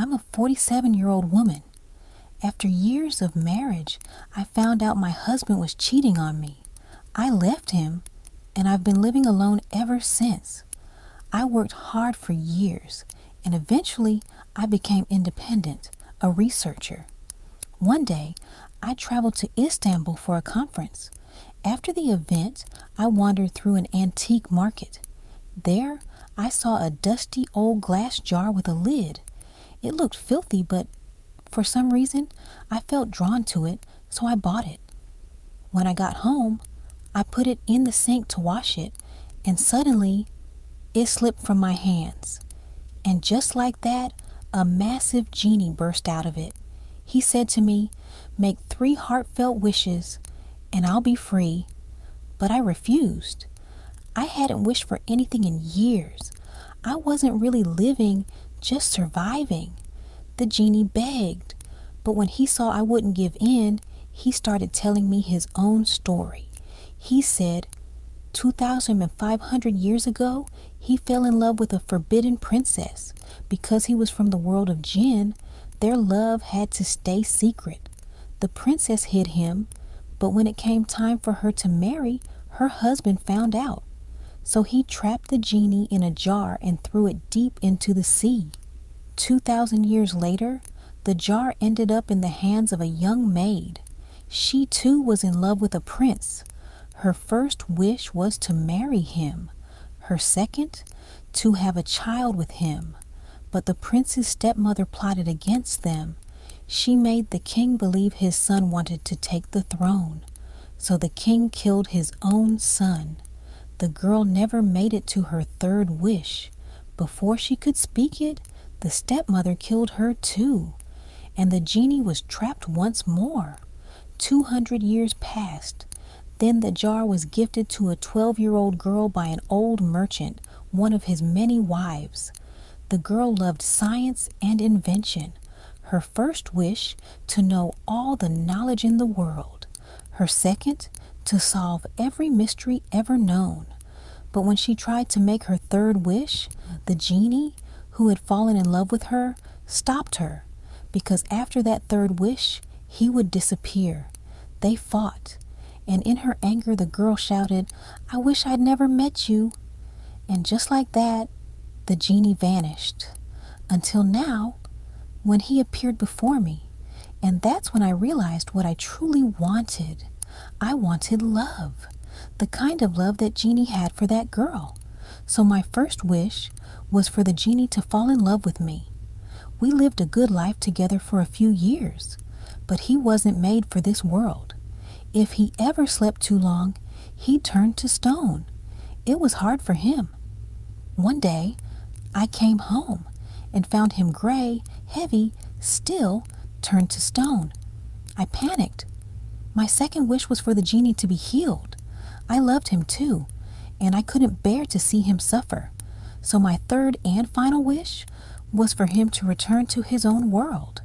I'm a 47-year-old woman. After years of marriage, I found out my husband was cheating on me. I left him, and I've been living alone ever since. I worked hard for years, and eventually I became independent, a researcher. One day, I traveled to Istanbul for a conference. After the event, I wandered through an antique market. There, I saw a dusty old glass jar with a lid. It looked filthy, but for some reason, I felt drawn to it, so I bought it. When I got home, I put it in the sink to wash it, and suddenly, it slipped from my hands. And just like that, a massive genie burst out of it. He said to me, "Make 3 heartfelt wishes, and I'll be free." But I refused. I hadn't wished for anything in years. I wasn't really living, just surviving. The genie begged, but when he saw I wouldn't give in, he started telling me his own story. He said, 2,500 years ago, he fell in love with a forbidden princess. Because he was from the world of Djinn, their love had to stay secret. The princess hid him, but when it came time for her to marry, her husband found out. So he trapped the genie in a jar and threw it deep into the sea. 2,000 years later, the jar ended up in the hands of a young maid. She too was in love with a prince. Her first wish was to marry him. Her second, to have a child with him. But the prince's stepmother plotted against them. She made the king believe his son wanted to take the throne. So the king killed his own son. The girl never made it to her third wish. Before she could speak it, the stepmother killed her too, and the genie was trapped once more. 200 years passed. Then the jar was gifted to a 12-year-old girl by an old merchant, one of his many wives. The girl loved science and invention. Her first wish, to know all the knowledge in the world. Her second, to solve every mystery ever known. But when she tried to make her third wish, the genie, who had fallen in love with her, stopped her, because after that third wish, he would disappear. They fought, and in her anger the girl shouted, "I wish I'd never met you." And just like that, the genie vanished, until now, when he appeared before me. And that's when I realized what I truly wanted. I wanted love, the kind of love that Genie had for that girl. So my first wish was for the genie to fall in love with me. We lived a good life together for a few years, but he wasn't made for this world. If he ever slept too long, he turned to stone. It was hard for him. One day, I came home and found him gray, heavy, still turned to stone. I panicked. My second wish was for the genie to be healed. I loved him too, and I couldn't bear to see him suffer. So my third and final wish was for him to return to his own world.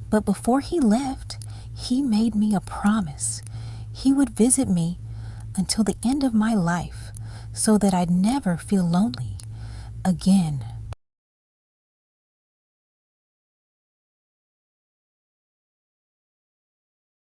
But before he left, he made me a promise. He would visit me until the end of my life so that I'd never feel lonely again.